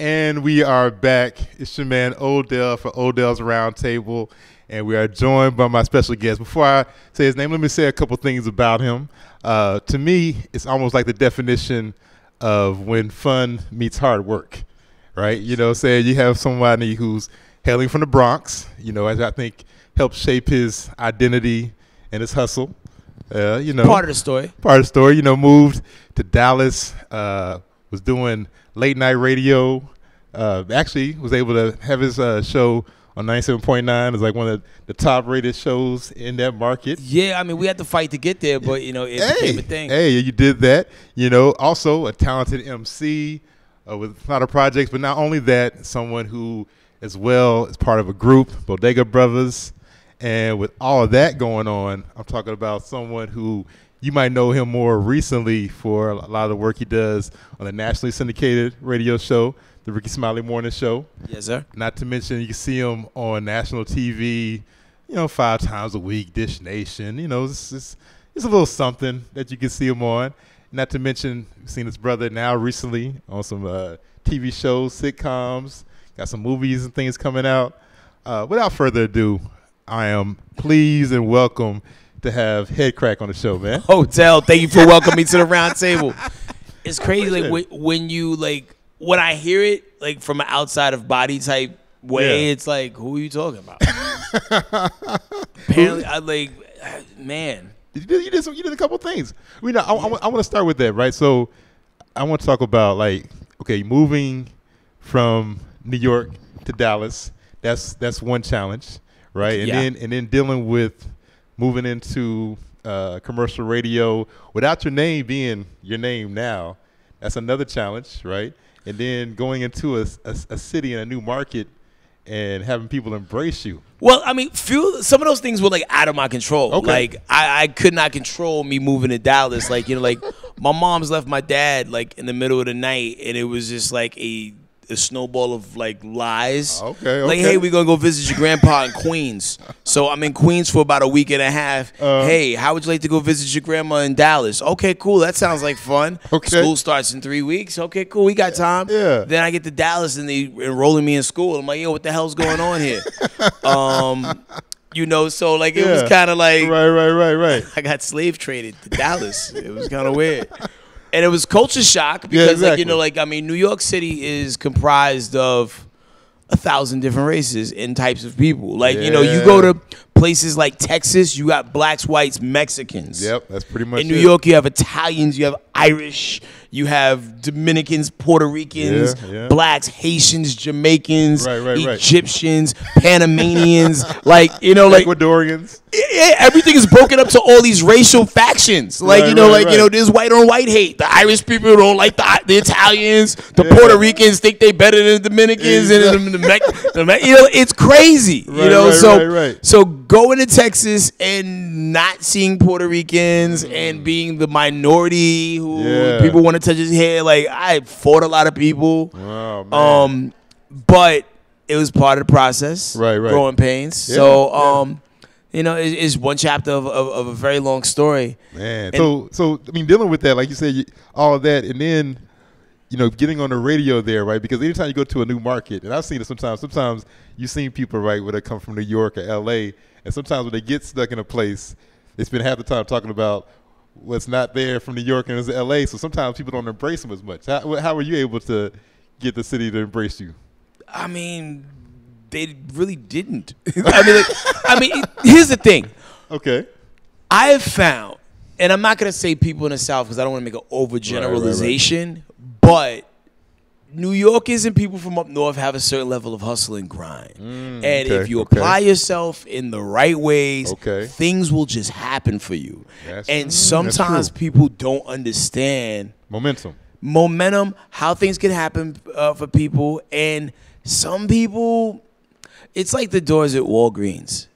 And we are back. It's your man Odells for Odells Roundtable, and we are joined by my special guest. Before I say his name, let me say a couple things about him. To me, it's almost like the definition of when fun meets hard work, right? You know, say you have somebody who's hailing from the Bronx, you know, as I think helped shape his identity and his hustle. You know, part of the story. Part of the story. You know, moved to Dallas, was doing late night radio. Actually, was able to have his show on 97.9. It's like one of the top rated shows in that market. Yeah, I mean, we had to fight to get there, but you know, it became a thing. Hey, you did that. You know, also a talented MC with a lot of projects, but not only that, someone who as well is part of a group, Bodega Brothers. And with all of that going on, I'm talking about someone who you might know him more recently for a lot of the work he does on the nationally syndicated radio show, the Ricky Smiley Morning Show. Yes, sir. Not to mention you can see him on national TV, you know, 5 times a week, Dish Nation. You know, it's a little something that you can see him on. Not to mention, you've seen his brother now recently on some TV shows, sitcoms, got some movies and things coming out. Without further ado, I am pleased and welcome to have HeadKrack on the show, man. Odells, thank you for welcoming me to the round table. It's crazy, like when you when I hear it, like from an outside of body type way, it's like, who are you talking about? Apparently, man. You did a couple things. I want to start with that, right? So I want to talk about okay, moving from New York to Dallas. That's one challenge, right? And then dealing with moving into commercial radio without your name being your name now, that's another challenge, right? And then going into a city and a new market and having people embrace you. Well, I mean, some of those things were out of my control. Okay. Like I could not control me moving to Dallas. Like, you know, like my mom's left my dad in the middle of the night, and it was just like a snowball of lies. Okay. Like, hey, we're gonna go visit your grandpa in Queens. So I'm in Queens for about a week and a half. Hey, how would you like to go visit your grandma in Dallas? Okay, cool. That sounds like fun. Okay. School starts in 3 weeks. Okay, cool. We got time. Yeah. Then I get to Dallas and they enrolling me in school. I'm like, yo, what the hell's going on here? You know, so it was kind of like right. I got slave traded to Dallas. It was kind of weird. And it was culture shock because, exactly. I mean, New York City is comprised of 1,000 different races and types of people. You know, you go to places like Texas, you got blacks, whites, Mexicans. Yep, that's pretty much it. In New York, you have Italians, you have Irish, you have Dominicans, Puerto Ricans, blacks, Haitians, Jamaicans, Egyptians, Panamanians, Ecuadorians. Yeah, everything is broken up to all these racial factions. You know, there's white on white hate. The Irish people don't like the Italians. The Puerto Ricans think they better than the Dominicans and the you know, it's crazy. So going to Texas and not seeing Puerto Ricans and being the minority who people want to touch his hair. I fought a lot of people. Oh, man. But it was part of the process. Right. Growing pains. You know, it's one chapter of a very long story. Man, so I mean, dealing with that, like you said, all of that, and then, you know, getting on the radio there, right? Because anytime you go to a new market, and I've seen it sometimes you've seen people, right, where they come from New York or L.A., and sometimes when they get stuck in a place, they spend half the time talking about what's not there from New York and it's L.A., so sometimes people don't embrace them as much. How were you able to get the city to embrace you? I mean, they really didn't. I mean, here's the thing. Okay. I have found, and I'm not going to say people in the South because I don't want to make an overgeneralization, but New Yorkers and people from up north have a certain level of hustle and grind. If you apply yourself in the right ways, things will just happen for you. Sometimes people don't understand momentum, how things can happen for people, and some people, it's like the doors at Walgreens.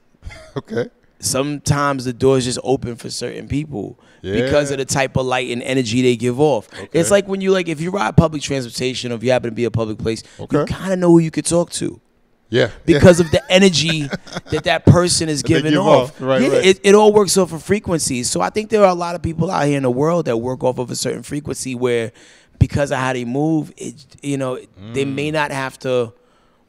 Okay. Sometimes the doors just open for certain people because of the type of light and energy they give off. It's like when you if you ride public transportation or if you happen to be a public place, you kind of know who you could talk to. Yeah. Because of the energy that person is giving off. It all works off of frequencies. So I think there are a lot of people out here in the world that work off of a certain frequency where because of how they move, they may not have to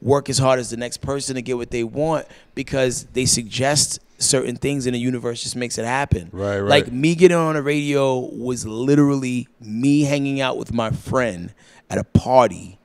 work as hard as the next person to get what they want because they suggest certain things and the universe just makes it happen. Right. Like me getting on the radio was literally me hanging out with my friend at a party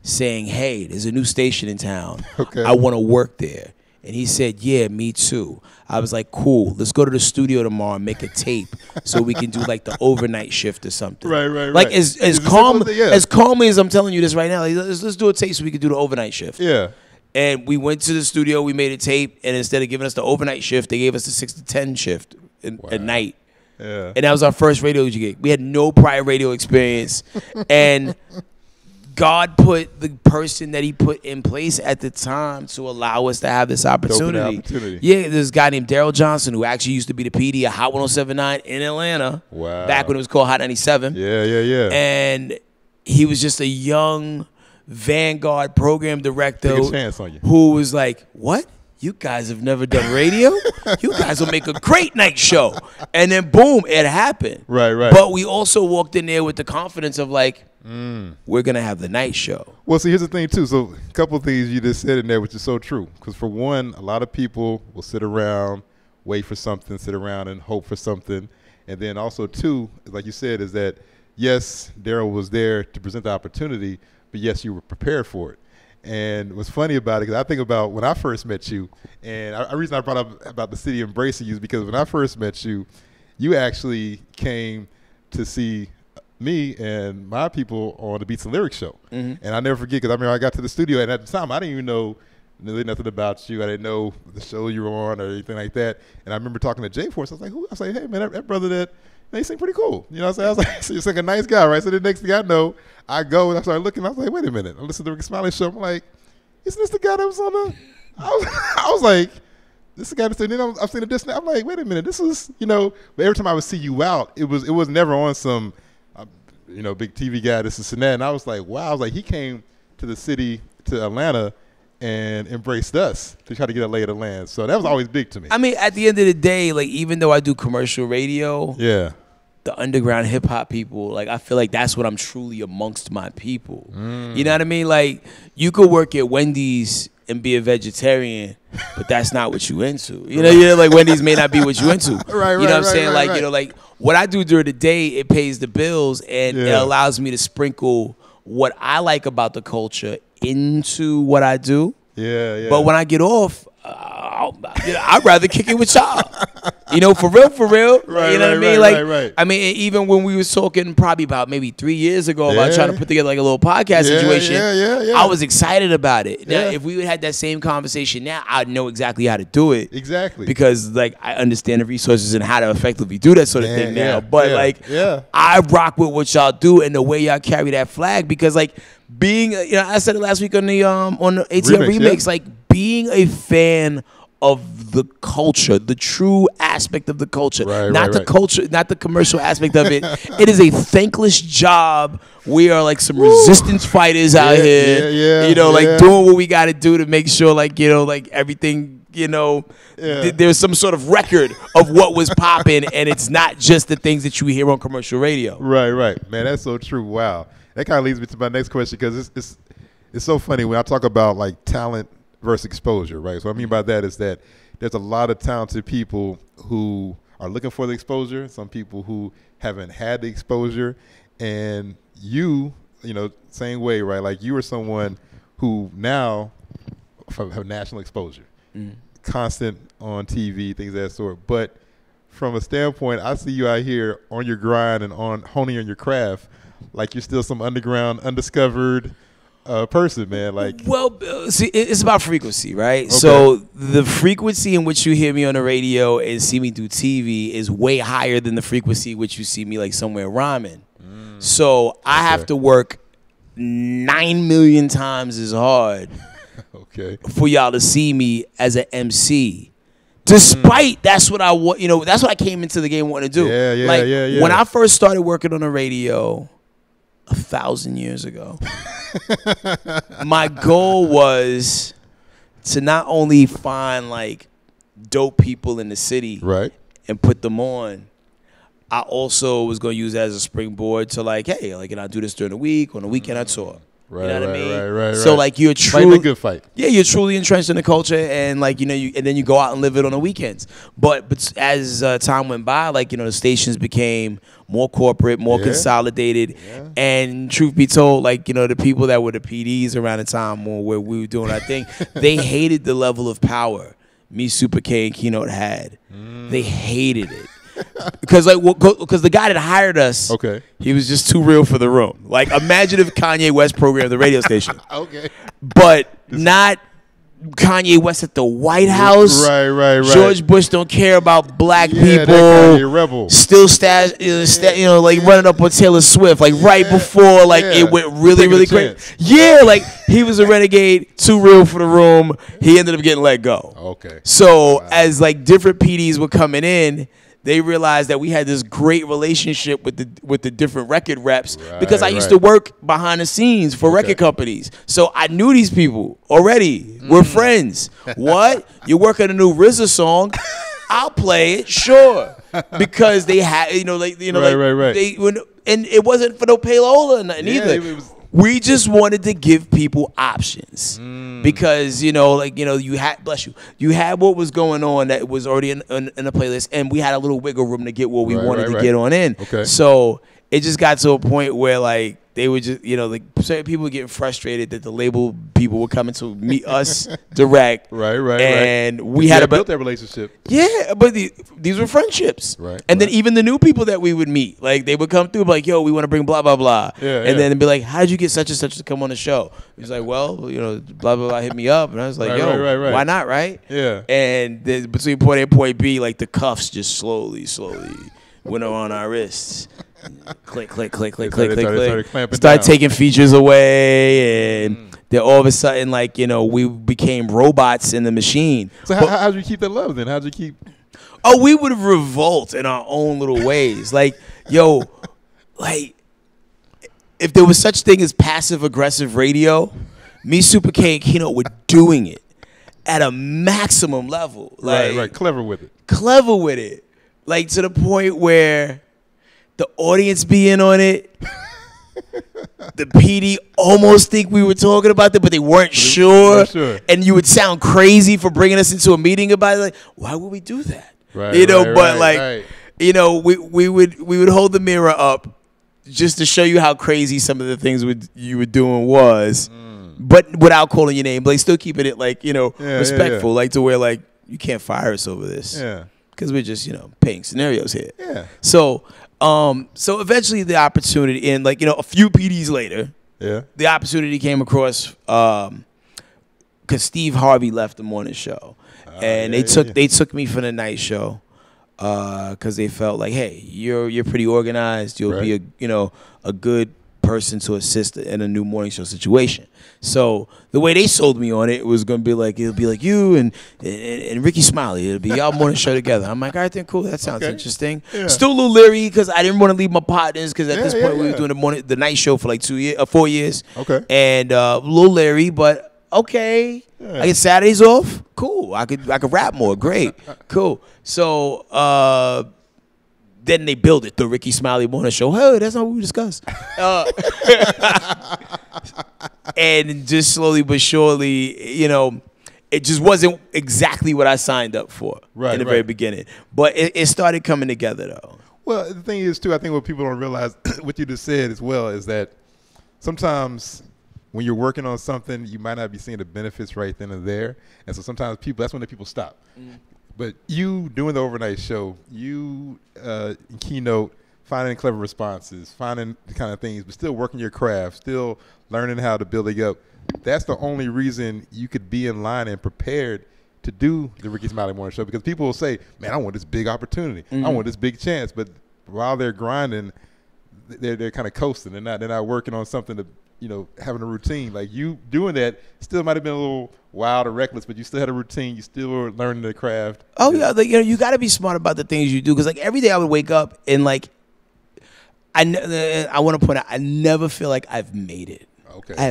saying, hey, there's a new station in town. Okay. I want to work there. And he said, yeah, me too. I was like, cool, let's go to the studio tomorrow and make a tape so we can do like the overnight shift or something. Right. Like as calmly as I'm telling you this right now, like, let's do a tape so we can do the overnight shift. Yeah. And we went to the studio, we made a tape, and instead of giving us the overnight shift, they gave us the 6 to 10 shift at night. Yeah. And that was our first radio gig. We had no prior radio experience. And God put the person that he put in place at the time to allow us to have this opportunity. Yeah, there's a guy named Daryl Johnson who actually used to be the PD at Hot 107.9 in Atlanta. Wow. Back when it was called Hot 97. Yeah. And he was just a young Vanguard program director Take a chance on you. who was like, what? You guys have never done radio? You guys will make a great night show. And then boom, it happened. Right. But we also walked in there with the confidence of like, we're going to have the night show. Well, see, here's the thing, too. So a couple of things you just said in there, which is so true. Because for one, a lot of people will sit around, wait for something, sit around and hope for something. And then also, too, like you said, is that, yes, Daryl was there to present the opportunity, but yes, you were prepared for it. And what's funny about it, because I think about when I first met you, and the reason I brought up about the city embracing you is because when I first met you, you actually came to see me and my people on the Beats and Lyrics show. And I never forget, because I remember I got to the studio, and at the time, I didn't even know really nothing about you. I didn't know the show you were on or anything like that. And I remember talking to Jay Force. I was like, who? I was like, hey, man, that brother that, they seem pretty cool. You know what I'm saying? I was like, so you're like a nice guy, right? So the next thing I know, I go and I started looking. I was like, wait a minute. I listened to the Rick Smiley show. I'm like, isn't this the guy that was on the? I was like, this is the guy that's. And then I'm seeing the distant. I'm like, wait a minute. This is, But every time I would see you out, it was never on some, big TV guy. This is and that. And I was like, wow. I was like, he came to the city, to Atlanta, and embraced us to try to get a lay of the land. So that was always big to me. I mean, at the end of the day, like even though I do commercial radio, the underground hip hop people, like I feel like that's what I'm truly amongst my people. You know what I mean? Like you could work at Wendy's and be a vegetarian, but that's not what you into. Like Wendy's may not be what you into. Right, you know what I'm saying? Like what I do during the day, it pays the bills and it allows me to sprinkle what I like about the culture into what I do. Yeah. But when I get off, I'd rather kick it with y'all. For real. Right, you know what I mean? Right. I mean, even when we was talking probably about maybe 3 years ago about trying to put together like a little podcast situation, I was excited about it. Now, if we had that same conversation now, I'd know exactly how to do it. Exactly. Because like I understand the resources and how to effectively do that sort of thing now. But I rock with what y'all do and the way y'all carry that flag because like being, I said it last week on the ATL Remix, like being a fan of the culture, the true aspect of the culture, not the culture, not the commercial aspect of it. It is a thankless job. We are like some resistance fighters out here, doing what we got to do to make sure, like everything, there's some sort of record of what was popping, and it's not just the things that you hear on commercial radio. Right. Man, that's so true. Wow. That kind of leads me to my next question because it's so funny when I talk about like talent versus exposure, right? So what I mean by that is that there's a lot of talented people who are looking for the exposure, some people who haven't had the exposure, and you same way, right? Like you are someone who now have national exposure, constant on TV, things of that sort. But from a standpoint, I see you out here on your grind and on honing on your craft, like you're still some underground, undiscovered person, man. Like, well, see, it's about frequency, right? Okay. So the frequency in which you hear me on the radio and see me do TV is way higher than the frequency in which you see me like somewhere rhyming. So I have to work 9 million times as hard for y'all to see me as an MC. Despite that's what I want, that's what I came into the game wanting to do. When I first started working on the radio 1,000 years ago, my goal was to not only find like dope people in the city, right, and put them on. I also was going to use that as a springboard to like, hey, like, and I do this during the week. On the weekend, I tour. Right, you know what I mean? Right. So like you're fighting truly a good fight. Yeah, you're truly entrenched in the culture, and like and then you go out and live it on the weekends. But as time went by, like the stations became more corporate, more consolidated, and truth be told, like the people that were the PDs around the time where we were doing our thing, they hated the level of power me, Super K, and Keynote had. They hated it. Because the guy that hired us, he was just too real for the room. Like, imagine if Kanye West programmed the radio station. But not Kanye West at the White House. Right. George Bush don't care about black people. That Kanye rebel. Still like running up on Taylor Swift, like right before it went really great. Yeah, like he was a renegade, too real for the room. He ended up getting let go. So as like different PDs were coming in, they realized that we had this great relationship with the different record reps because I used to work behind the scenes for record companies. So I knew these people already. We're friends. What? You're working a new RZA song? I'll play it, sure. Because they had, right. And it wasn't for no payola or nothing either. We just wanted to give people options because you had what was going on that was already in a playlist, and we had a little wiggle room to get what we wanted to get on in. So it just got to a point where like they would just certain people were getting frustrated that the label people were coming to meet us direct. And we had built that relationship. Yeah, but these were friendships. And then even the new people that we would meet, like they would come through like, yo, we want to bring blah blah blah. And then be like, how'd you get such and such to come on the show? He's like, well, blah blah blah hit me up, and I was like, why not, right? And then between point A and point B, like the cuffs just slowly went on our wrists. Click. Start taking features away, and then all of a sudden, like we became robots in the machine. So how'd you keep that love then? How'd you keep? Oh, we would revolt in our own little ways. Like, like if there was such thing as passive aggressive radio, me, Super K, and Keynote were doing it at a maximum level. Like, clever with it, like to the point where the audience being on it, the PD almost think we were talking about that, but they weren't sure. And you would sound crazy for bringing us into a meeting about it. Like, why would we do that? We would hold the mirror up just to show you how crazy some of the things you were doing was, but without calling your name. But like, still keeping it like respectful, like to where like you can't fire us over this, because we're just painting scenarios here. So eventually the opportunity, and like a few PDs later, the opportunity came across because Steve Harvey left the morning show, and they took me for the night show because they felt like, hey, you're pretty organized, you'll be a good person to assist in a new morning show situation. So the way they sold me on it was gonna be like, it'll be like you and Ricky Smiley. It'll be y'all morning show together. I'm like, all right then, cool. That sounds interesting. Still a little leery because I didn't want to leave my partners because at this point we were doing the night show for like 4 years. And a little leery, but okay. I get Saturdays off. Cool. I could rap more. Great. Cool. So then they build it, the Ricky Smiley morning show. Hey, that's not what we discussed. And just slowly but surely, it just wasn't exactly what I signed up for in the very beginning. But it started coming together, though. Well, the thing is, too, I think what people don't realize, what you just said as well, is that sometimes when you're working on something, you might not be seeing the benefits right then and there. And so sometimes that's when the people stop. But you doing the overnight show, you in Keynote, finding clever responses, finding the kind of things, but still working your craft, still learning how to build it up. That's the only reason you could be in line and prepared to do the Ricky Smiley Morning Show, because people will say, man, I want this big opportunity. I want this big chance. But while they're grinding, they're kind of coasting. They're not working on something to, having a routine. Like you doing that still might have been a little wild or reckless, but you still had a routine. You still were learning the craft. Oh, yeah. Like, you got to be smart about the things you do. Because, like, every day I would wake up and, like, I want to point out, I never feel like I've made it. I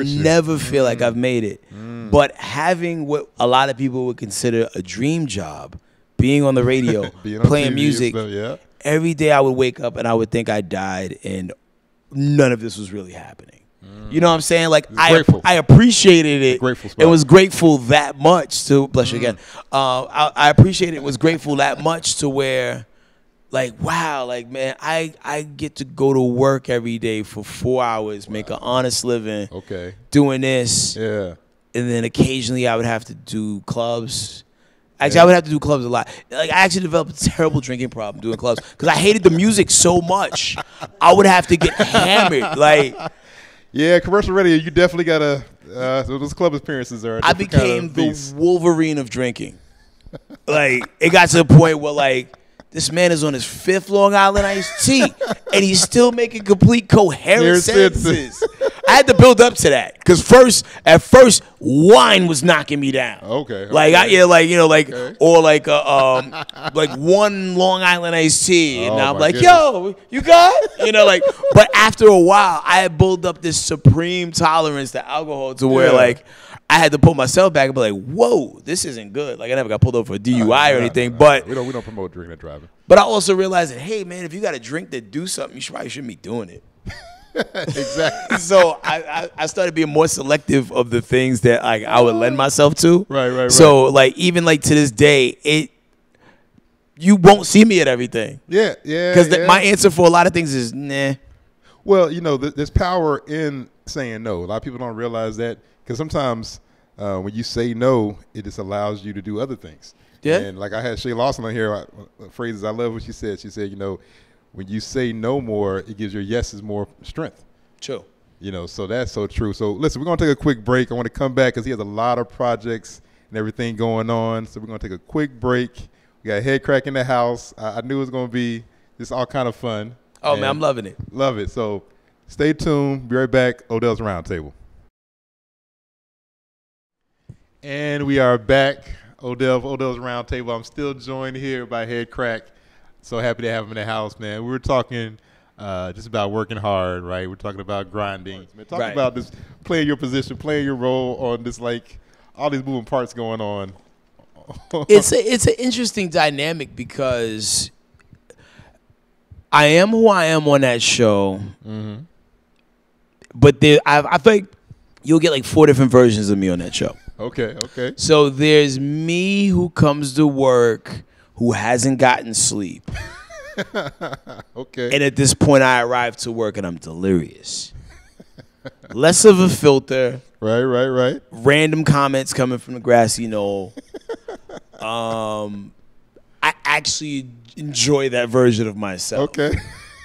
never feel like I've made it. But having what a lot of people would consider a dream job being on the radio, playing TV music. Stuff, yeah. Every day I would wake up and I would think I died, and none of this was really happening. You know what I'm saying? Like I appreciated it. Grateful spot. It was grateful that much to bless you again. I appreciated it. Was grateful that much to where, like, wow, like, man, I get to go to work every day for 4 hours, make an honest living. Okay. Doing this. Yeah. And then occasionally I would have to do clubs. Actually, I would have to do clubs a lot. Like, I actually developed a terrible drinking problem doing clubs because I hated the music so much. I would have to get hammered. Like, yeah, commercial radio, you definitely got to, so those club appearances are I became the Wolverine of drinking. Like, it got to the point where, like, this man is on his 5th Long Island iced tea, and he's still making complete coherent sentences. I had to build up to that because at first, wine was knocking me down. Okay. Like Okay. or like like 1 Long Island iced tea, and I'm like, goodness. yo, you got it? Like, but after a while, I had built up this supreme tolerance to alcohol to where like I had to pull myself back and be like, whoa, this isn't good. Like, I never got pulled over for a DUI or anything, but we don't promote drinking and driving. But I also realized that, hey, man, if you got a drink that do something, you probably shouldn't be doing it. Exactly. So I started being more selective of the things that like I would lend myself to. Right. So like even like to this day, you won't see me at everything. Yeah. Because my answer for a lot of things is nah. Well, there's power in saying no. A lot of people don't realize that because sometimes when you say no, it just allows you to do other things. Yeah. And like I had Shay Lawson on here, phrases I love what she said. She said, when you say no more, it gives your yeses more strength. True. So that's so true. So listen, we're going to take a quick break. I want to come back because he has a lot of projects and everything going on. So we're going to take a quick break. We got HeadKrack in the house. I knew it was going to be just all kind of fun. Oh, man, I'm loving it. Love it. So stay tuned. Be right back. Odells Roundtable. And we are back. Odells Roundtable. I'm still joined here by HeadKrack. So happy to have him in the house, man. We were talking just about working hard, right? We're talking about grinding. Talking about this, playing your position, playing your role on this, like, all these moving parts going on. It's an interesting dynamic because I am who I am on that show, but I think you'll get like 4 different versions of me on that show. Okay. So there's me who comes to work who hasn't gotten sleep. Okay. And at this point, I arrive to work and I'm delirious. Less of a filter. Right. Random comments coming from the grassy knoll. I actually enjoy that version of myself. Okay.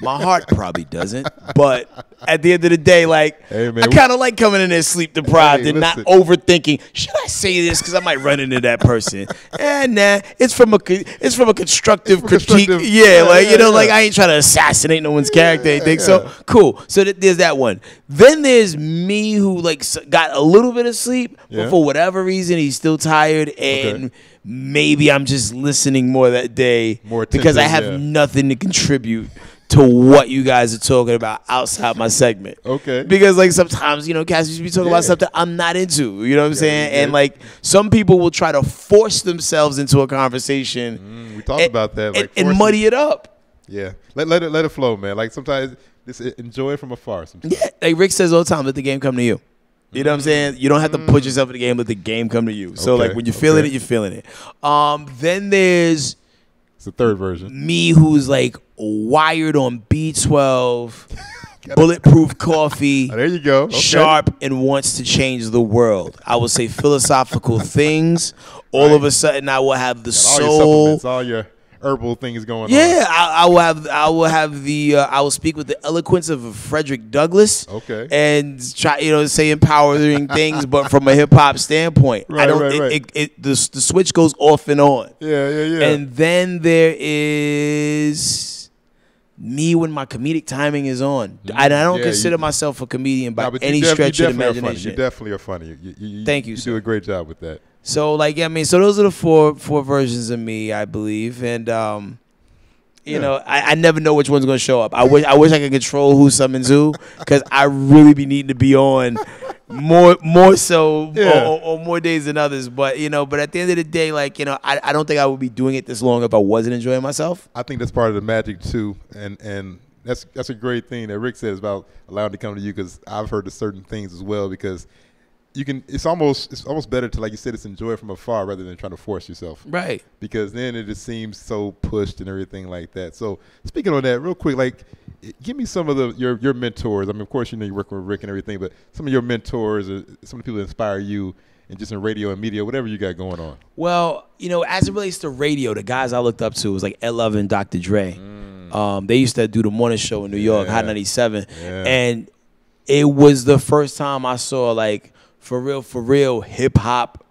My heart probably doesn't, but at the end of the day, like, hey, man, I kind of like coming in there sleep deprived and not overthinking. Should I say this because I might run into that person? Nah, it's from a constructive critique. Yeah, like I ain't trying to assassinate no one's character or anything. So cool. So there's that one. Then there's me who like got a little bit of sleep, but for whatever reason he's still tired and. Maybe I'm just listening more that day because I have nothing to contribute to what you guys are talking about outside my segment. Okay. Because like sometimes, Cass used to be talking about something I'm not into. You know what I'm saying? And like some people will try to force themselves into a conversation. We talked about that. Like and muddy it up. Yeah. Let it flow, man. Like sometimes just enjoy it from afar. Sometimes. Yeah. Like Rick says all the time, let the game come to you. You know what I'm saying? You don't have to put yourself in the game. Let the game come to you. So, like, when you're feeling it, you're feeling it. Then there's it's the third version. Me who's, like, wired on B12, bulletproof coffee. There you go. Okay. Sharp and wants to change the world. I will say philosophical things. All of a sudden, I will have the soul. All your herbal things going on. Yeah, I will speak with the eloquence of a Frederick Douglass. Okay. And try, say empowering things, but from a hip hop standpoint. The switch goes off and on. Yeah. And then there is me when my comedic timing is on. I don't consider myself a comedian by any stretch of the imagination. You definitely are funny. Thank you, You sir. do a great job with that. So so those are the four versions of me, I believe, and I never know which one's gonna show up. I wish I could control who summons who, because I really be needing to be on more so Yeah. or more days than others. But but at the end of the day, like I don't think I would be doing it this long if I wasn't enjoying myself. I think that's part of the magic too, and that's a great thing that Rick says about allowing to come to you, because I've heard of certain things as well, because you can. It's almost better to, like you said, it's enjoy it from afar rather than trying to force yourself. Right. Because then it just seems so pushed and everything like that. So speaking on that, real quick, like, give me some of your mentors. I mean, of course, you're working with Rick and everything, but some of your mentors, or some of the people that inspire you, and just in radio and media, whatever you got going on. Well, as it relates to radio, the guys I looked up to was like Ed Love and Dr. Dre. They used to do the morning show in New York, Hot 97, and it was the first time I saw, like, for real hip hop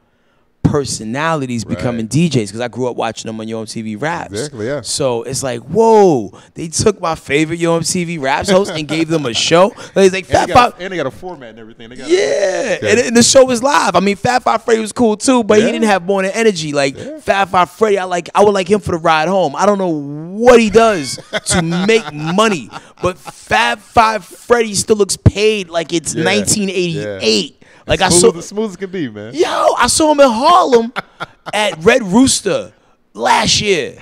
personalities becoming DJs, because I grew up watching them on Yo MTV Raps. Exactly, yeah. So it's like, whoa, they took my favorite Yo MTV Raps host and gave them a show. Like, it's like and they got a format and everything. And the show was live. I mean, Fat Five Freddy was cool too, but he didn't have morning energy. Like Fat Five Freddy, I would like him for the ride home. I don't know what he does to make money, but Fat Five Freddy still looks paid like it's 1988. Like smooth as can be, man. Yo, I saw him in Harlem at Red Rooster last year.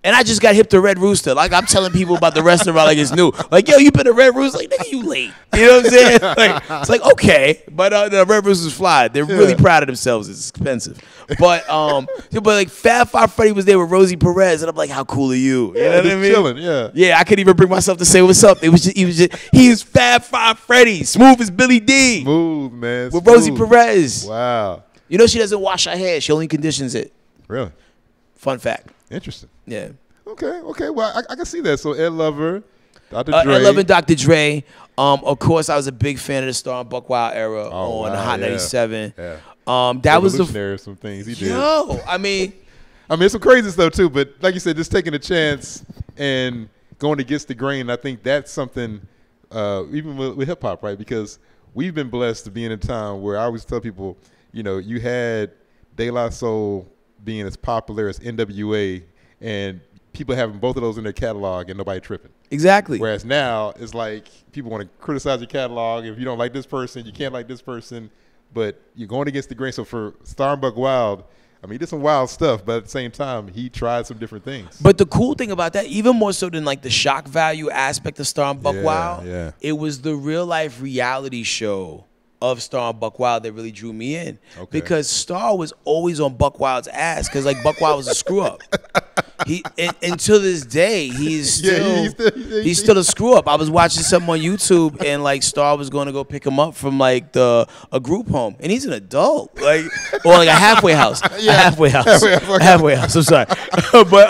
And I just got hip to Red Rooster. Like, I'm telling people about the restaurant like it's new. Like, yo, you been to Red Rooster? Like, nigga, you late. You know what I'm saying? Like, it's like, okay. But the Red Rooster's fly. They're really proud of themselves. It's expensive. But like, Fat Five Freddy was there with Rosie Perez, and I'm like, how cool are you? You know what I mean? Chilling, Yeah, I couldn't even bring myself to say what's up. He's Fat Five Freddy, smooth as Billy D. Smooth, man. With Rosie Perez. Wow. You know she doesn't wash her hair. She only conditions it. Really? Fun fact. Interesting. Yeah. Okay. Well, I can see that. So Ed Lover, Dr. Dre. Ed Lover and Dr. Dre. Of course, I was a big fan of the Star and Buck Wild era on Hot 97. Yeah. That was some things he did. Yo, I mean, it's some crazy stuff too. But like you said, just taking a chance and going against the grain. I think that's something, even with hip hop, right? Because we've been blessed to be in a time where I always tell people, you had De La Soul being as popular as NWA, and people having both of those in their catalog and nobody tripping. Exactly. Whereas now it's like people want to criticize your catalog. If you don't like this person, you can't like this person, but you're going against the grain. So for Star and Buck Wild, I mean, he did some wild stuff, but at the same time, he tried some different things. But the cool thing about that, even more so than like the shock value aspect of Star and Buck Wild, it was the real life reality show of Star and Buck Wild that really drew me in. Okay. Because Star was always on Buck Wild's ass, because like Buck Wild was a screw up. And to this day, he's still a screw up. I was watching something on YouTube, and like Star was going to go pick him up from like a group home, and he's an adult, or like a halfway house, a halfway house. I'm sorry, but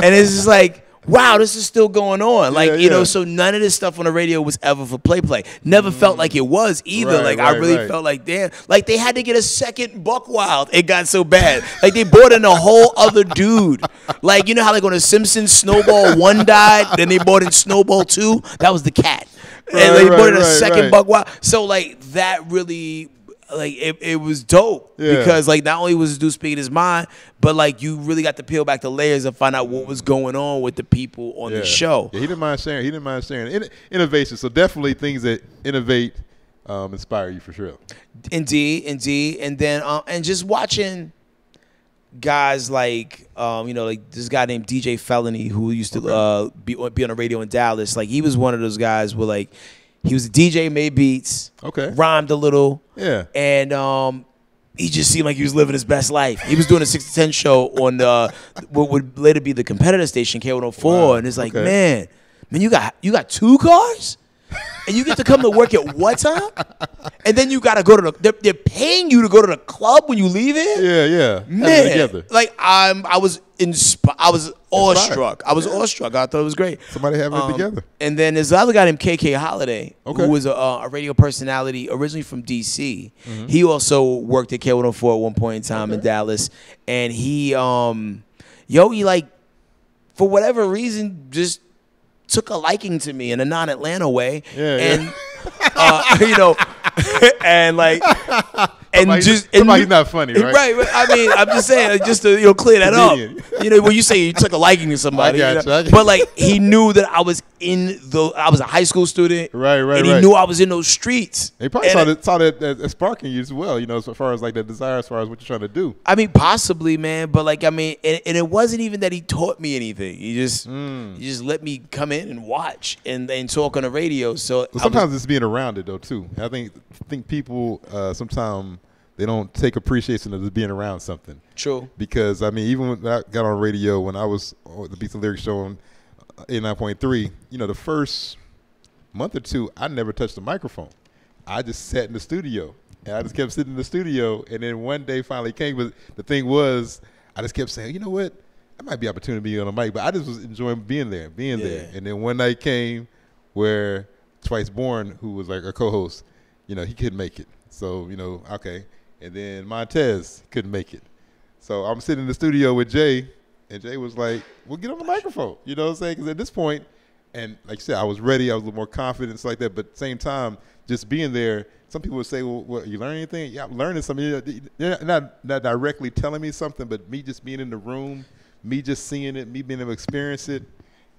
and it's just like, wow, this is still going on. Like, so none of this stuff on the radio was ever for play. Never felt like it was either. I really felt like, damn, like they had to get a second Buck Wild. It got so bad. Like they brought in a whole other dude. Like, you know how like on The Simpsons, Snowball 1 died, then they brought in Snowball 2? That was the cat. And they brought in a second Buck Wild. So like that really, like it was dope, because like not only was this dude speaking his mind, but like you really got to peel back the layers and find out what was going on with the people on the show. Yeah, he didn't mind sharing. Innovation. So definitely things that innovate inspire you for sure. Indeed. And then and just watching guys like like this guy named DJ Felony, who used to be on the radio in Dallas. Like he was one of those guys where like he was a DJ, made beats, rhymed a little, and he just seemed like he was living his best life. He was doing a 6 to 10 show on what would later be the competitor station, K104, and it's like, man, you got 2 cars, and you get to come to work at what time? And then you got to go to they're paying you to go to the club when you leave it? Yeah. Man, like I was awestruck. I thought it was great. Somebody having it together. And then there's the other guy named KK Holiday, who was a radio personality originally from D.C. He also worked at K104 at one point in time in Dallas. And he like, for whatever reason, just took a liking to me in a non-Atlanta way. And, and like, and somebody's not funny, right? Right. I mean, I'm just saying, just to clear that up. When you say you took a liking to somebody, but like he knew that I was I was a high school student, right, and he knew I was in those streets. He probably saw that sparking you as well, as far as like the desire, as far as what you're trying to do. I mean, possibly, man, but like, I mean, and it wasn't even that he taught me anything. He just let me come in and watch and talk on the radio. So sometimes it's being around it though too. I think people sometimes they don't take appreciation of just being around something. True. Because I mean, even when I got on radio, when I was on the Beats and Lyrics show on 89.3, the first month or two, I never touched the microphone. I just sat in the studio, and I just kept sitting in the studio. And then one day finally came. But the thing was, I just kept saying, you know what, that might be opportunity to be on the mic. But I just was enjoying being there. And then one night came where Twice Born, who was like a co-host, he couldn't make it. So okay. And then Montez couldn't make it. So I'm sitting in the studio with Jay, and Jay was like, well, get on the microphone. You know what I'm saying? Because at this point, and like you said, I was ready. I was a little more confident and stuff like that. But at the same time, just being there, some people would say, well, what, you learn anything? Yeah, I'm learning something. They're not directly telling me something, but me just being in the room, me just seeing it, me being able to experience it,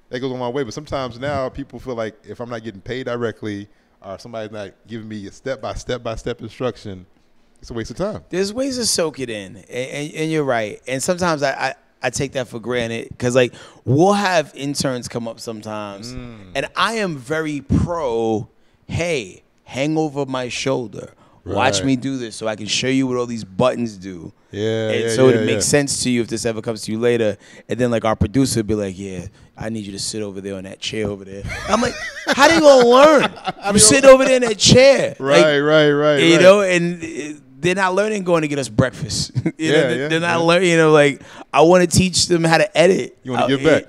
that goes on my way. But sometimes now people feel like if I'm not getting paid directly or somebody's not giving me a step-by-step instruction, it's a waste of time. There's ways to soak it in, and you're right. And sometimes I take that for granted because, like, we'll have interns come up sometimes, and I am very pro, hey, hang over my shoulder. Right. Watch me do this so I can show you what all these buttons do. It makes sense to you if this ever comes to you later. And then, like, our producer would be like, yeah, I need you to sit over there on that chair over there. I'm like, how they going to learn? You sit over there in that chair. Right. And they're not learning going to get us breakfast. They're not learning, like, I want to teach them how to edit. You want to give back.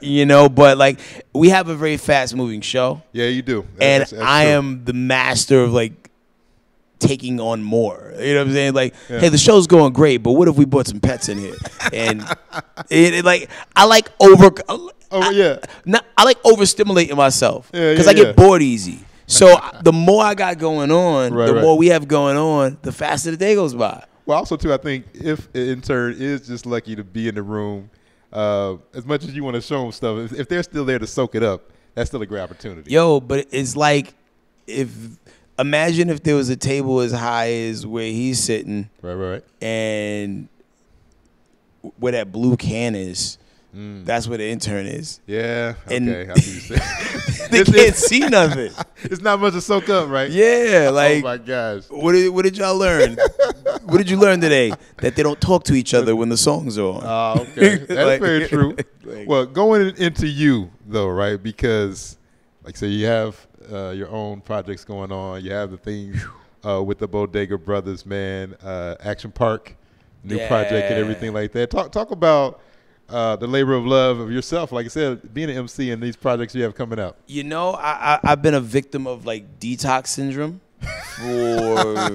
But, like, we have a very fast-moving show. Yeah, you do. That's I am the master of, like, taking on more. You know what I'm saying? Like, hey, the show's going great, but what if we brought some pets in here? And I like overstimulating myself because I get bored easy. So the more I got going on, the more we have going on, the faster the day goes by. Well, also too, I think if an intern is just lucky to be in the room, as much as you want to show them stuff, if they're still there to soak it up, that's still a great opportunity. But it's like imagine if there was a table as high as where he's sitting, right, and where that blue can is. That's where the intern is. Yeah. And okay. I see what you're saying. They can't see nothing. It's not much to soak up, right? Yeah. Like, oh my gosh. What did y'all learn? What did you learn today? That they don't talk to each other when the songs are on. Oh, okay. That's very true. Well, going into you though, right? Because, like, say you have your own projects going on. You have the things with the Bodega Brothers, man. Action Park, new project and everything like that. Talk about the labor of love of yourself, like I said, being an MC and these projects you have coming out. I've been a victim of, like, detox syndrome for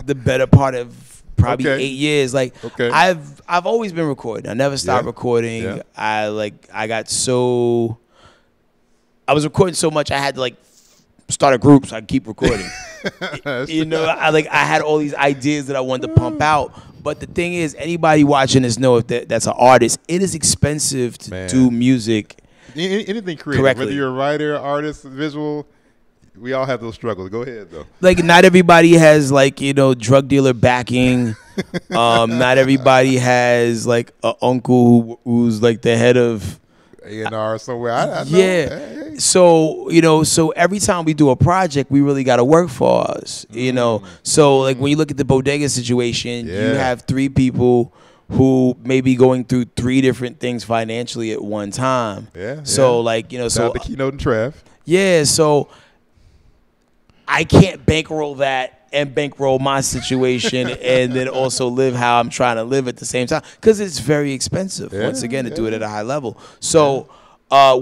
the better part of probably 8 years. Like, I've always been recording. I never stopped recording. Yeah. I was recording so much I had to, like, start a group so I could keep recording. I had all these ideas that I wanted to pump out. But the thing is, anybody watching this know if that's an artist, it is expensive to do music. Anything creative, correctly. Whether you're a writer, artist, visual, we all have those struggles. Go ahead, though. Like, not everybody has, like, drug dealer backing. Not everybody has, like, an uncle who's, like, the head of A&R somewhere. I know. Yeah. Hey. So every time we do a project, we really got to work for us, So, like, when you look at the Bodega situation, you have 3 people who may be going through 3 different things financially at one time. Yeah. So, like, so the Keynote and Trav. Yeah. So I can't bankroll that and bankroll my situation and then also live how I'm trying to live at the same time because it's very expensive, once again, to do it at a high level. So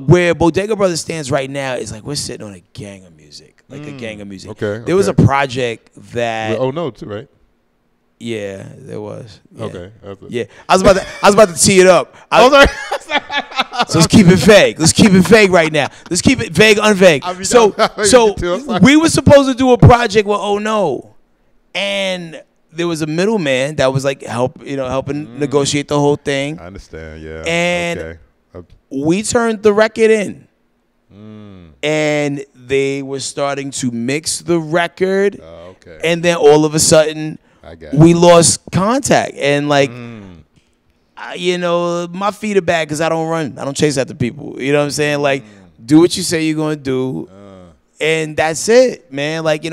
where Bodega Brothers stands right now is like we're sitting on a gang of music, a gang of music. Okay. There was a project that too, right? Yeah, there was. Yeah. Okay. Yeah, I was about to tee it up. So let's keep it vague. Let's keep it vague right now. Let's keep it vague, unvague. So we were supposed to do a project with Oh No, and there was a middleman that was like helping negotiate the whole thing. I understand, yeah. And we turned the record in. And they were starting to mix the record. Oh, okay. And then all of a sudden, we lost contact. And like, my feet are bad because I don't run. I don't chase after people. You know what I'm saying? Like, do what you say you're going to do. And that's it, man. Like,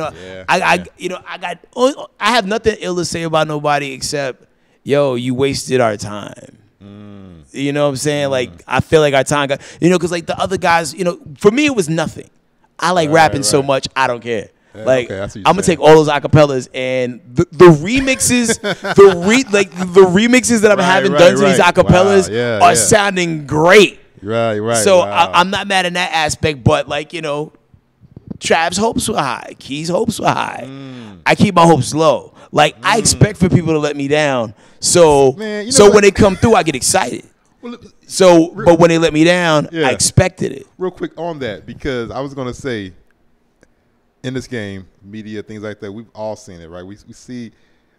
I have nothing ill to say about nobody except, you wasted our time. You know what I'm saying? Like, I feel like our time got, because like the other guys, for me, it was nothing. I like rapping so much, I don't care. Like, I'm gonna take all those acapellas and the remixes, the remixes that I'm having done to these acapellas are sounding great. Right. So I'm not mad in that aspect, but like, Trav's hopes were high, Key's hopes were high. I keep my hopes low. Like, I expect for people to let me down. So, when they come through, I get excited. But when they let me down, I expected it. Real quick on that, because I was going to say, in this game, media, things like that, we've all seen it, right? We see,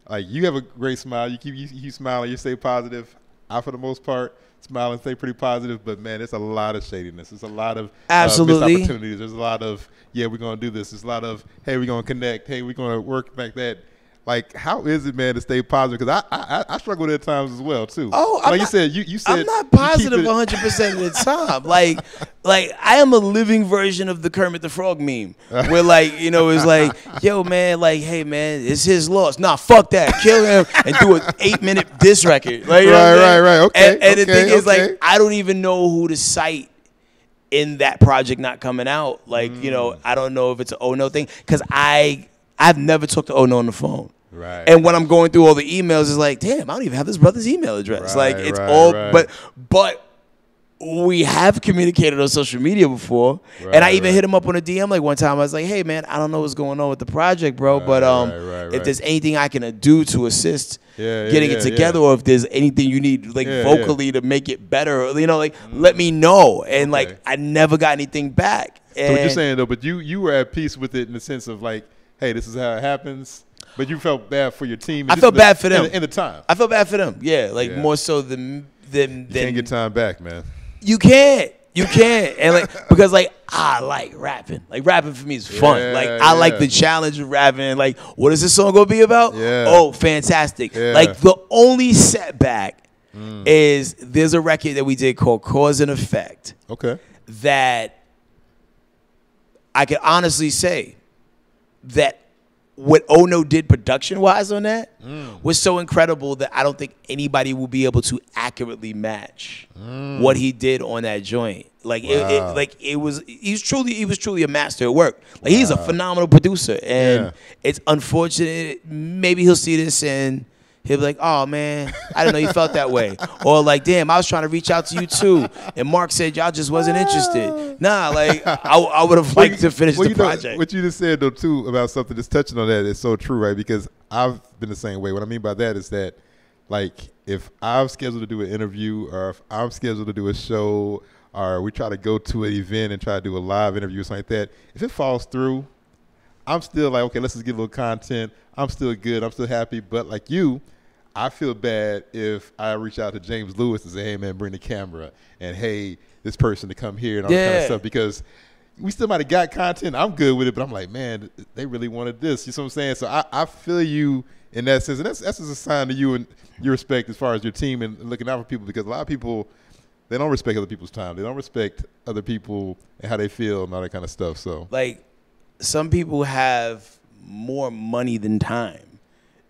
like, you have a great smile. You smile and you stay positive. I, for the most part, smile and stay pretty positive. But, man, there's a lot of shadiness. There's a lot of missed opportunities. There's a lot of, we're going to do this. There's a lot of, hey, we're going to connect. Hey, we're going to work like that. Like, how is it, man, to stay positive? Because I struggle with it at times as well, too. Oh, you said I'm not positive 100% of the time. like I am a living version of the Kermit the Frog meme, where like, it's like, yo, man, like, hey, man, it's his loss. Nah, fuck that. Kill him and do an 8-minute diss record. Like, right. Okay. And the thing is, like, I don't even know who to cite in that project not coming out. Like, I don't know if it's an Oh No thing, because I've never talked to Oh No on the phone. Right. And when I'm going through all the emails, it's like, damn, I don't even have this brother's email address. But we have communicated on social media before. And I even hit him up on a DM like one time. I was like, hey, man, I don't know what's going on with the project, bro. But if there's anything I can do to assist getting it together, or if there's anything you need like vocally to make it better, let me know. And like, I never got anything back. So what you're saying, though, but you were at peace with it in the sense of like, hey, this is how it happens. But you felt bad for your team. I felt bad for them. In the time. I felt bad for them. Yeah, like more so than you can't get time back, man. You can't. And like, because like, I like rapping. Like, rapping for me is fun. I like the challenge of rapping. Like, what is this song gonna be about? Oh, fantastic. Like, the only setback is there's a record that we did called Cause and Effect. Okay. That I can honestly say that what Oh No did production-wise on that was so incredible that I don't think anybody will be able to accurately match what he did on that joint. Like, he was truly a master at work. Like, he's a phenomenal producer, and it's unfortunate. Maybe he'll see this and he'll be like, oh, man, I didn't know you felt that way. Or like, damn, I was trying to reach out to you too, and Mark said y'all just wasn't interested. Nah, like, I would have liked to finish the project. What you just said, though, too, about something, just touching on that is so true, right? Because I've been the same way. What I mean by that is that, like, if I'm scheduled to do an interview, or if I'm scheduled to do a show, or we try to go to an event and try to do a live interview or something like that, if it falls through, I'm still like, okay, let's just get a little content. I'm still good. I'm still happy. But like you, I feel bad if I reach out to James Lewis and say, hey, man, bring the camera, and hey, this person to come here and all that kind of stuff, because we still might have got content. I'm good with it, but I'm like, man, they really wanted this. You know what I'm saying? So I feel you in that sense. And that's just a sign to you and your respect as far as your team and looking out for people, because a lot of people, they don't respect other people's time. They don't respect other people and how they feel and all that kind of stuff. So, like, some people have more money than time.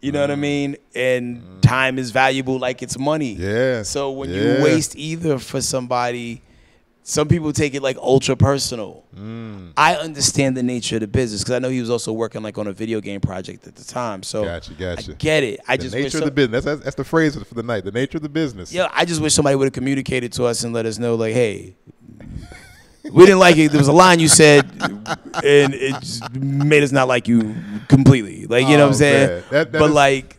You know what I mean? And time is valuable like it's money. Yeah. So when you waste either for somebody, some people take it like ultra personal. I understand the nature of the business, because I know he was also working like on a video game project at the time. So gotcha. I get it. The nature of the business. That's the phrase for the night. The nature of the business. Yeah, I just wish somebody would have communicated to us and let us know, like, hey, we didn't like it. There was a line you said, and it just made us not like you completely. Like, you know what I'm saying? But like,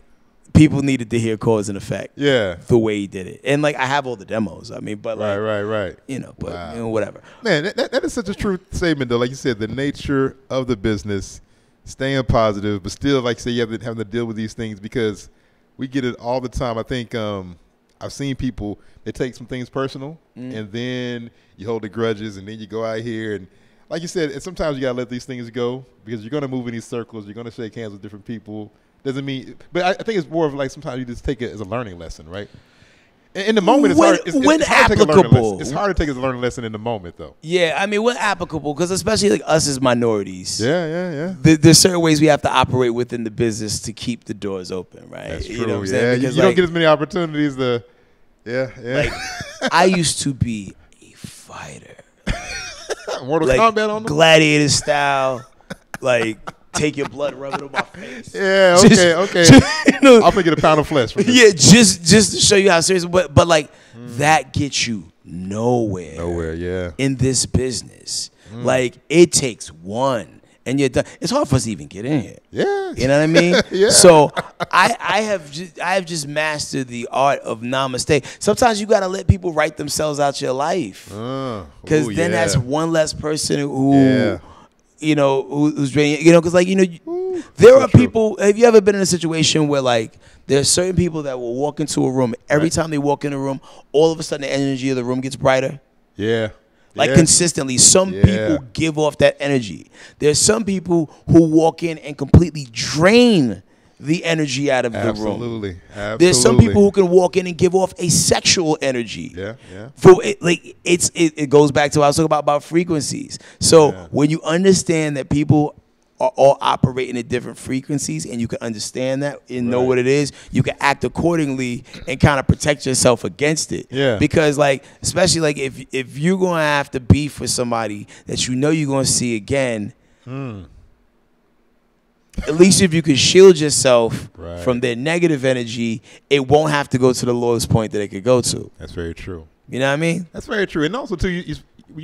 people needed to hear Cause and Effect. Yeah. The way he did it. And like, I have all the demos. I mean, but like, right. You know, but whatever. Man, that is such a true statement, though. Like you said, the nature of the business, staying positive, but still, like say, you have to having to deal with these things because we get it all the time. I think I've seen people that take some things personal, and then you hold the grudges, and then you go out here and, like you said, and sometimes you gotta let these things go because you're gonna move in these circles. You're gonna shake hands with different people. Doesn't mean, but I think it's more of like sometimes you just take it as a learning lesson, right? In the moment, it's hard. It's hard to take a learning lesson. It's hard to take as a learning lesson in the moment, though. Yeah, I mean, when applicable, because especially like us as minorities. Yeah. There's certain ways we have to operate within the business to keep the doors open, right? That's true. You know what I'm yeah, saying? you don't get as many opportunities to. Yeah. Like, I used to be a fighter. Mortal Kombat on them? Gladiator style, like. Take your blood, rub it on my face. Yeah, okay. You know, I'll get a pound of flesh from this. Yeah, just to show you how serious. But like that gets you nowhere. Nowhere, yeah. In this business, like it takes one, and you're done. It's hard for us to even get in here. Yeah, you know what I mean. Yeah. So I have just mastered the art of namaste. Sometimes you gotta let people write themselves out your life, because then that's one less person who. Yeah. You know, who's draining, you know, because, like, you know, there are people, have you ever been in a situation where, like, there are certain people that will walk into a room, every time they walk in a room, all of a sudden the energy of the room gets brighter? Yeah. Like, consistently. Some people give off that energy. There's some people who walk in and completely drain the energy out of the room. Absolutely. There's some people who can walk in and give off a sexual energy. Yeah. For it, like it goes back to what I was talking about frequencies. So when you understand that people are all operating at different frequencies, and you can understand that and know what it is, you can act accordingly and kind of protect yourself against it. Yeah. Because, like, especially like if you're gonna have to beef with somebody that you know you're gonna see again. At least if you can shield yourself from their negative energy, it won't have to go to the lowest point that it could go to. That's very true. You know what I mean? That's very true. And also, too, you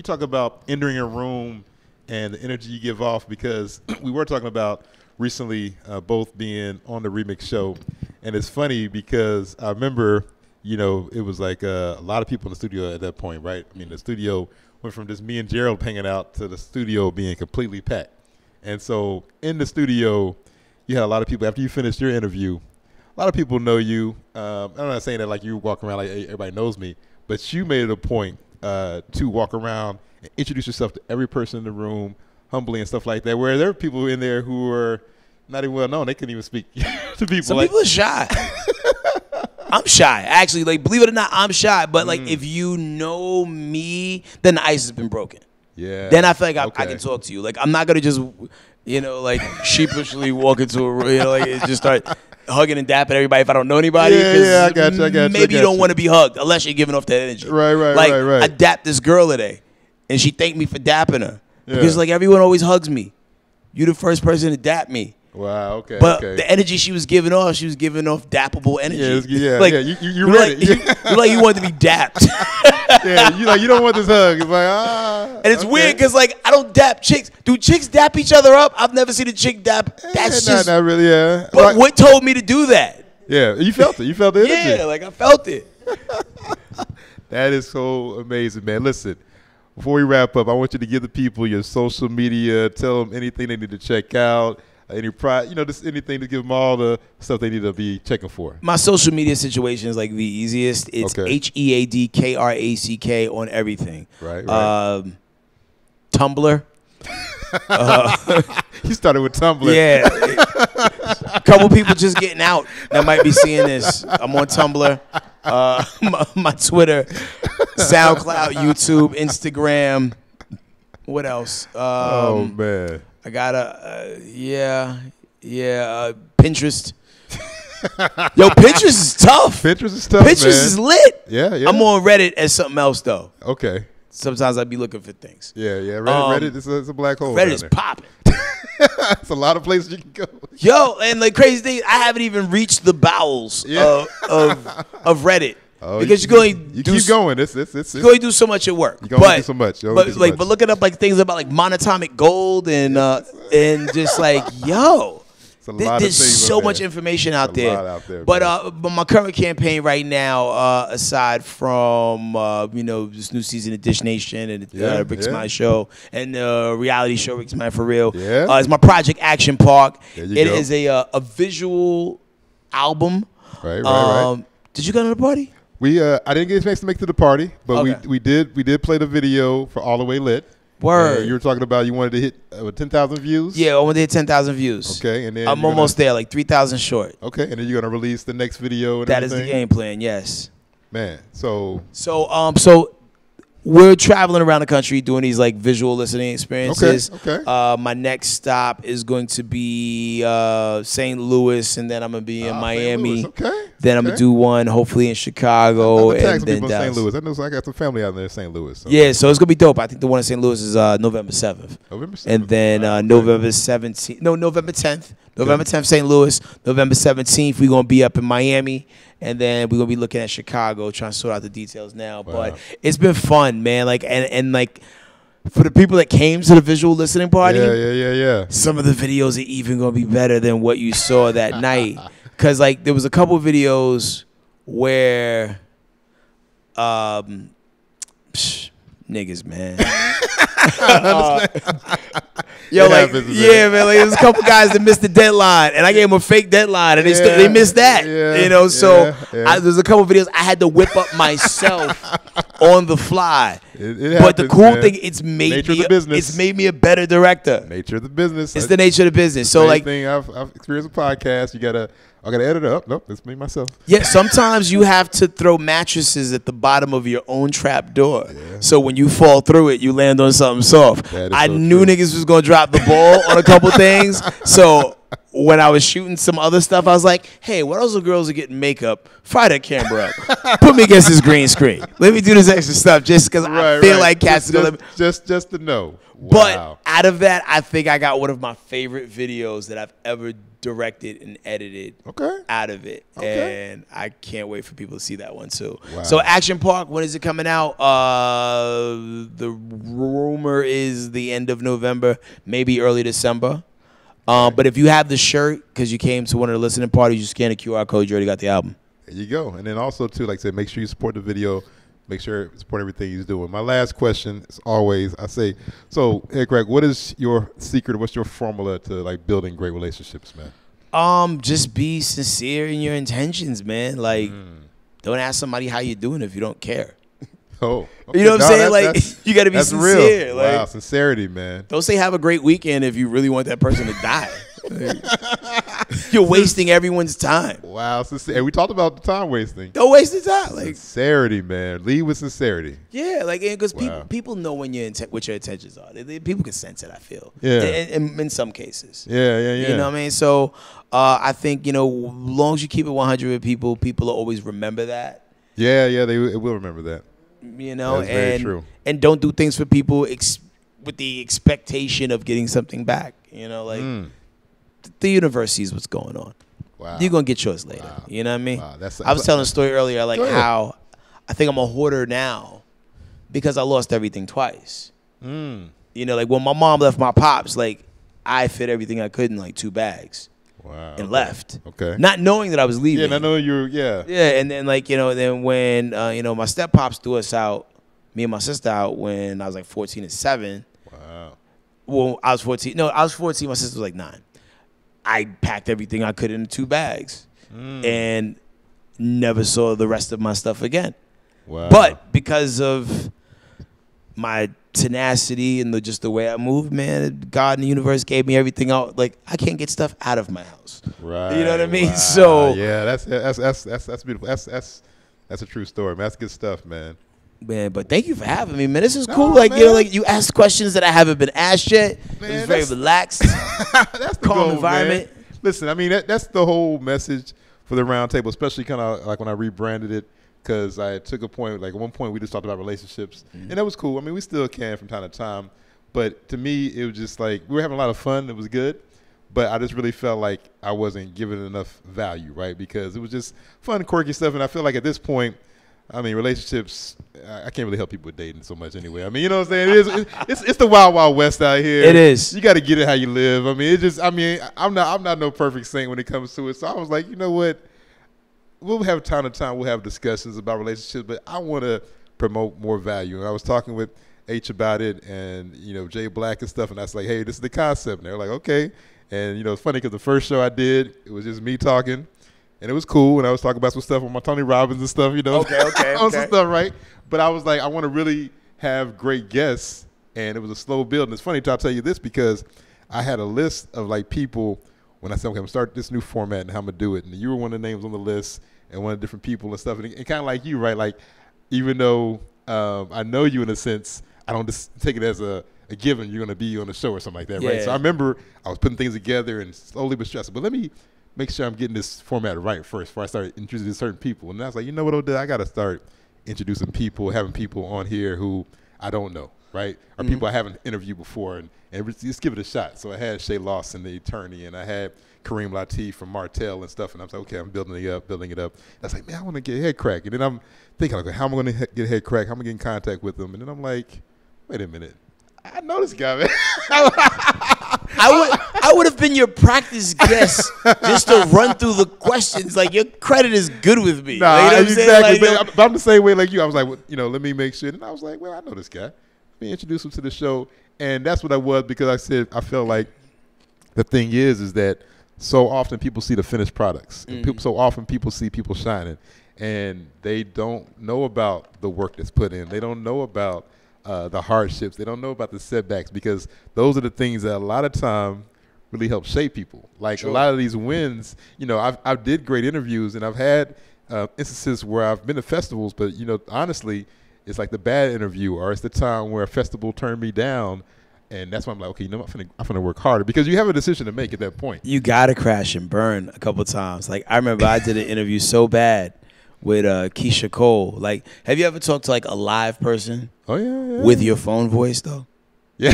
talk about entering a room and the energy you give off, because we were talking about recently both being on the Remix show. And it's funny because I remember, you know, it was like a lot of people in the studio at that point, right? I mean, the studio went from just me and Gerald hanging out to the studio being completely packed. And so in the studio, you had a lot of people, after you finished your interview, a lot of people know you. I'm not saying that like you walk around like everybody knows me, but you made it a point to walk around and introduce yourself to every person in the room, humbly and stuff like that, where there are people in there who are not even well known. They couldn't even speak to people. Some people are shy. I'm shy. Actually, like, believe it or not, I'm shy. But, like, if you know me, then the ice has been broken. Yeah. Then I feel like I can talk to you. Like, I'm not going to just, you know, like, sheepishly walk into a room, you know, like, just start hugging and dapping everybody if I don't know anybody. Yeah, I got you. Maybe you don't want to be hugged unless you're giving off that energy. Right. I dapped this girl today, and she thanked me for dapping her. Yeah. Because, like, everyone always hugs me. You're the first person to dap me. Wow, okay. But the energy she was giving off dappable energy. Yeah, like, you read it. You're like you wanted to be dapped. Yeah, you don't want this hug. It's like, and it's weird because, like, I don't dap chicks. Do chicks dap each other up? I've never seen a chick dap. That's just not really, yeah. But what told me to do that? Yeah, you felt it. You felt the energy. Yeah, like I felt it. That is so amazing, man. Listen, before we wrap up, I want you to give the people your social media. Tell them anything they need to check out. Any pride, just anything to give them all the stuff they need to be checking for. My social media situation is like the easiest. It's HeadKrack on everything. Right. Tumblr. You started with Tumblr. Yeah. A couple people just getting out that might be seeing this. I'm on Tumblr. My Twitter, SoundCloud, YouTube, Instagram. What else? Oh, man. I got Pinterest. Yo, Pinterest is tough. Pinterest is tough, Pinterest is lit. Yeah. I'm on Reddit as something else, though. Okay. Sometimes I be looking for things. Yeah. Reddit is a black hole. Reddit is popping. It's a lot of places you can go. Yo, and the crazy thing, I haven't even reached the bowels of Reddit. Oh, because you keep going. It's you're going to do so much at work. You're going to do so much. But looking up like things about like monatomic gold and just like, yo. It's a lot There's of things so on much there. information out There's a there. lot out there, But my current campaign right now, aside from this new season of Dish Nation and Rick's My Show and the reality show Rick's My For Real, is my project Action Park. It is a visual album. Right. Did you go to the party? I didn't get a chance to make it to the party, but we did play the video for All the Way Lit. Word. You were talking about you wanted to hit 10,000 views? Yeah, I wanted to hit 10,000 views. Okay, and then I'm almost there, like 3,000 short. Okay, and then you're gonna release the next video. And that everything? is the game plan. Yes. Man, so we're traveling around the country doing these like visual listening experiences. Okay. My next stop is going to be St. Louis, and then I'm gonna be in Miami. Okay. Then I'm gonna do one hopefully in Chicago, and then people in Dallas. St. Louis. I know I got some family out there in St. Louis. So. Yeah, so it's gonna be dope. I think the one in St. Louis is November 7th. November 7th. And then November 17th. No, November 10th. November 10th, St. Louis. November 17th, we're gonna be up in Miami. And then we're gonna be looking at Chicago, trying to sort out the details now. Wow. But it's been fun, man. Like and like for the people that came to the visual listening party, yeah. some of the videos are even gonna be better than what you saw that night. Cause like there was a couple videos where niggas, man. Yo, like, yeah, man. Like, there's a couple guys that missed the deadline, and I gave them a fake deadline, and they missed that. There's a couple videos I had to whip up myself on the fly. It but the cool man. thing, it's made me a better director. Nature of the business. It's the nature of the business. So like, thing I've experienced a podcast. I gotta edit it up. Nope, that's me myself. Yeah, sometimes you have to throw mattresses at the bottom of your own trap door. Yeah. So when you fall through it, you land on something soft. I knew niggas was gonna drop the ball on a couple things. So when I was shooting some other stuff, I was like, hey, what else girls are getting makeup? Fire that camera up. Put me against this green screen. Let me do this extra stuff just because I feel like cats just to know. Wow. But out of that, I think I got one of my favorite videos that I've ever directed and edited out of it. And I can't wait for people to see that one too. Wow. So Action Park, when is it coming out? The rumor is the end of November, maybe early December. But if you have the shirt, because you came to one of the listening parties, you scan a QR code, you already got the album. There you go. And then also too, like I said, make sure you support the video. Make sure you support everything he's doing. My last question is always, I say, so HeadKrack, what is your secret? What's your formula to like building great relationships, man? Just be sincere in your intentions, man. Like, don't ask somebody how you're doing if you don't care. Oh, okay. You know what I'm saying? Like, you got to be sincere. Real. Like, wow, sincerity, man. Don't say have a great weekend if you really want that person to die. You're wasting everyone's time. Wow, and we talked about the time wasting. Don't waste the time. Like sincerity, man. Lead with sincerity. Yeah, like because people know when what your intentions are. People can sense it. I feel. Yeah. In some cases. Yeah. You know what I mean? So I think as long as you keep it 100 with people will always remember that. Yeah, they will remember that. That's very true. And don't do things for people with the expectation of getting something back. The universe sees what's going on. Wow. You're going to get yours later. Wow. You know what I mean? Wow. I was telling a story earlier, like how I think I'm a hoarder now because I lost everything twice. Like when my mom left my pops, like I fit everything I could in like 2 bags. Wow. And left. Okay. Not knowing that I was leaving. Yeah, not knowing Yeah, and then then when my step pops threw us out, me and my sister out when I was like 14 and 7. Wow. Well, I was 14. No, I was 14. My sister was like 9. I packed everything I could into 2 bags and never saw the rest of my stuff again. Wow. But because of my tenacity and just the way I move, man, God and the universe gave me everything out. Like I can't get stuff out of my house. Right. You know what I mean? Wow. So yeah, that's beautiful. That's a true story, man. That's good stuff, man. Man, but thank you for having me, man. This is cool. Like you asked questions that I haven't been asked yet. Man, it's very relaxed. That's the calm goal, environment. Man. Listen, I mean that's the whole message for the Roundtable, especially kind of like when I rebranded it, because I took a point. Like at one point, we just talked about relationships, and that was cool. I mean, we still can from time to time, but to me, it was just like we were having a lot of fun. It was good. But I just really felt like I wasn't giving enough value, right? Because it was just fun, quirky stuff, and I feel like at this point, I mean, relationships, I can't really help people with dating so much anyway. I mean, you know what I'm saying? It's the wild, wild west out here. It is. You got to get it how you live. I mean, I'm not no perfect saint when it comes to it. So I was like, you know what? We'll have time to time. We'll have discussions about relationships, but I want to promote more value. And I was talking with H about it and, you know, Jay Black and stuff. And I was like, hey, this is the concept. And they're like, okay. And, you know, it's funny because the first show I did, it was just me talking. And it was cool, and I was talking about some stuff on my Tony Robbins and stuff, you know. Okay. On some stuff, right? But I was like, I want to really have great guests, and it was a slow build. And it's funny to tell you this because I had a list of, like, people when I said, okay, I'm going to start this new format and how I'm going to do it. And you were one of the names on the list and one of the different people and stuff. And kind of like you, right? Like, even though I know you in a sense, I don't just take it as a given you're going to be on the show or something like that, right? So I remember I was putting things together and slowly but stressing. But let me make sure I'm getting this format right first before I start introducing certain people. And I was like, you know what, Odell, I got to start introducing people, having people on here who I don't know, right? Or people I haven't interviewed before, and just give it a shot. So I had Shay Lawson, the attorney, and I had Kareem Latif from Martell and stuff. And I was like, okay, I'm building it up. And I was like, man, I want to get HeadKrack. And then I'm thinking, like, how am I going to get HeadKrack? How am I get in contact with them? And then I'm like, wait a minute. I know this guy, man. I would have been your practice guest just to run through the questions. Like, your credit is good with me. Nah, like, you know exactly. Like, but I'm the same way like you. I was like, well, you know, let me make sure. And I was like, well, I know this guy. Let me introduce him to the show. And that's what I was because I said I felt like the thing is that so often people see the finished products. And so often people see people shining. And they don't know about the work that's put in. They don't know about the hardships. They don't know about the setbacks because those are the things that a lot of time really help shape people. Like a lot of these wins, you know, I've did great interviews and I've had instances where I've been to festivals, but, you know, honestly, it's like the bad interview or it's the time where a festival turned me down. And that's why I'm like, okay, you know, I'm gonna work harder because you have a decision to make at that point. You got to crash and burn a couple times. Like, I remember I did an interview so bad with Keisha Cole. Like, have you ever talked to like a live person? Oh yeah. With your phone voice though? Yeah.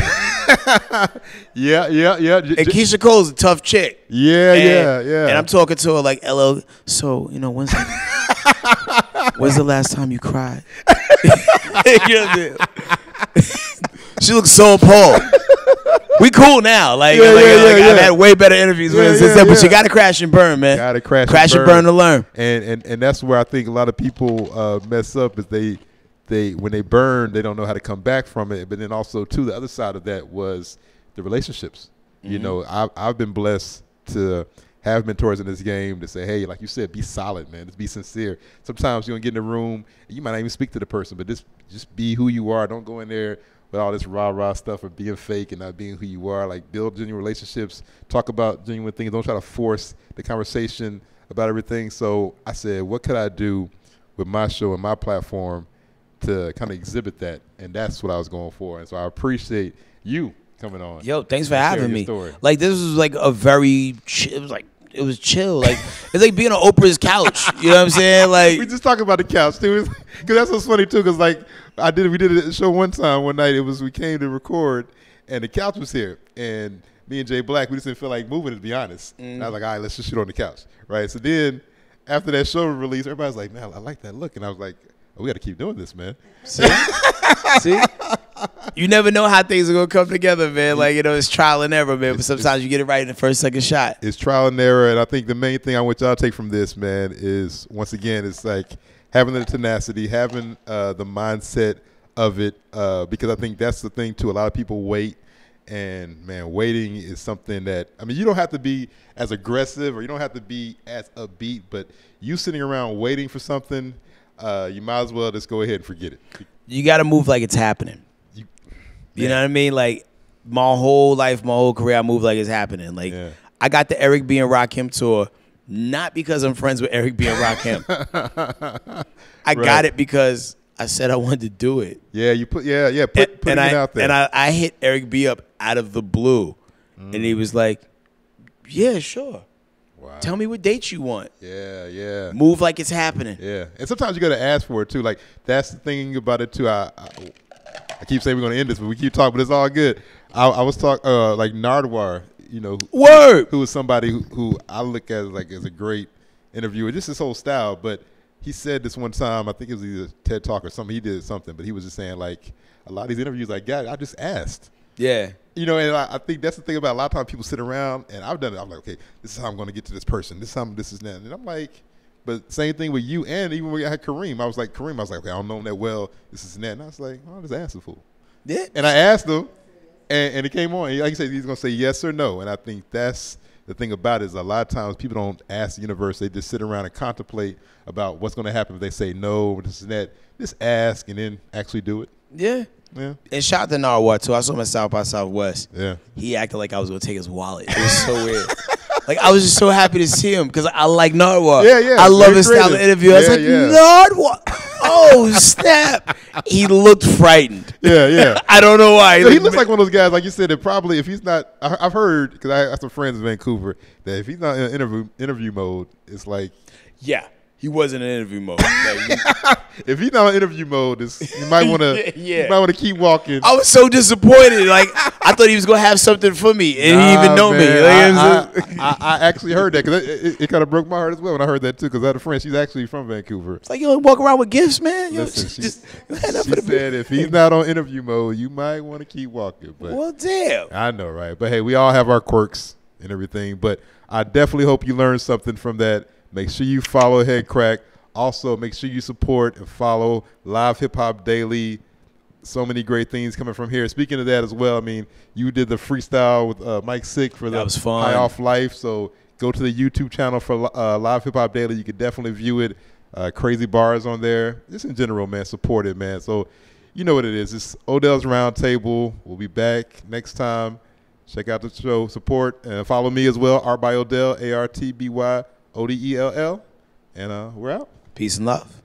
yeah. And Keisha Cole's a tough chick. Yeah. And I'm talking to her like, LL, so, you know, when's the last time you cried? You know what I mean? She looks so appalled. We cool now. Like, I've had way better interviews but you got to crash and burn, man. Got to crash and burn to learn. And that's where I think a lot of people mess up is they when they burn, they don't know how to come back from it. But then also, too, the other side of that was the relationships. You know, I've been blessed to have mentors in this game to say, hey, like you said, be solid, man. Just be sincere. Sometimes you're going to get in a room, and you might not even speak to the person, but just be who you are. Don't go in there with all this rah-rah stuff or being fake and not being who you are. Like, build genuine relationships. Talk about genuine things. Don't try to force the conversation about everything. So I said, what could I do with my show and my platform to kind of exhibit that? And that's what I was going for. And so I appreciate you coming on. Yo, thanks for having me. Story. Like, this was like a very, it was chill. Like, it's like being on Oprah's couch. You know what I'm saying? Like, we just talking about the couch too, because that's what's funny too. Because like we did a show one night. We came to record, and the couch was here, and me and Jay Black, we just didn't feel like moving, to be honest. And I was like, all right, let's just shoot on the couch, right? So then after that show release, everybody's like, man, I like that look, and I was like, oh, we got to keep doing this, man. See? You never know how things are going to come together, man. Like, you know, it's trial and error, man. But sometimes you get it right in the first, second shot. It's trial and error. And I think the main thing I want y'all to take from this, man, is, once again, it's like having the tenacity, having the mindset of it. Because I think that's the thing, too. A lot of people wait. And, man, waiting is something that, I mean, you don't have to be as aggressive or you don't have to be as upbeat. But you sitting around waiting for something, you might as well just go ahead and forget it. You got to move like it's happening. You know what I mean? Like, my whole life, my whole career, I move like it's happening. Like, I got the Eric B. and Rakim tour not because I'm friends with Eric B. and Rakim. I got it because I said I wanted to do it. Yeah, you put it out there. And I hit Eric B. up out of the blue. And he was like, yeah, sure. Wow. Tell me what dates you want. Yeah. Move like it's happening. Yeah. And sometimes you got to ask for it, too. Like, that's the thing about it, too. I keep saying we're going to end this, but we keep talking, but it's all good. I was talking, like, Nardwar, you know. Word! Who was somebody who I look at as a great interviewer. Just his whole style, but he said this one time. I think it was either TED Talk or something. He did something, but he was just saying like a lot of these interviews I got, I just asked. Yeah. You know, and I think that's the thing about a lot of times people sit around, and I've done it. I'm like, okay, this is how I'm going to get to this person. This is how this is that. And I'm like, but same thing with you, and even when I had Kareem, I was like, okay, I don't know him that well. This is that. And I was like, I'll just ask the fool. Yeah. And I asked him, and it came on. And like you said, he's going to say yes or no. And I think that's the thing about it is a lot of times people don't ask the universe. They just sit around and contemplate about what's going to happen if they say no or this and that. Just ask and then actually do it. Yeah. Yeah. And shout out to Narwa, too. I saw him at South by Southwest. Yeah. He acted like I was going to take his wallet. It was so weird. Like, I was just so happy to see him because I like Narwa. Yeah, yeah. I love Very his style of creative. interview. I was like, Narwa. Oh, snap. He looked frightened. Yeah, yeah. I don't know why. He looks like one of those guys, like you said, that probably if he's not, I've heard, because I have some friends in Vancouver, that if he's not in interview mode, it's like. Yeah. He was in an interview mode. If he's not in interview mode, you might want to you might want to keep walking. I was so disappointed. Like I thought he was gonna have something for me, and he even know me. Like, I actually heard that because it kind of broke my heart as well when I heard that too. Because I had a friend, she's actually from Vancouver. It's like you don't walk around with gifts, man. Listen, she said if he's not on interview mode, you might want to keep walking. But well, damn. I know, right? But hey, we all have our quirks and everything. But I definitely hope you learned something from that. Make sure you follow HeadKrack. Also, make sure you support and follow Live Hip Hop Daily. So many great things coming from here. Speaking of that as well, I mean, you did the freestyle with Mike Sick for the High Off Life. So go to the YouTube channel for Live Hip Hop Daily. You can definitely view it. Crazy bars on there. Just in general, man, support it, man. So you know what it is. It's Odells Roundtable. We'll be back next time. Check out the show. Support and follow me as well. Art by Odell, ARTBY. ODELL, and we're out. Peace and love.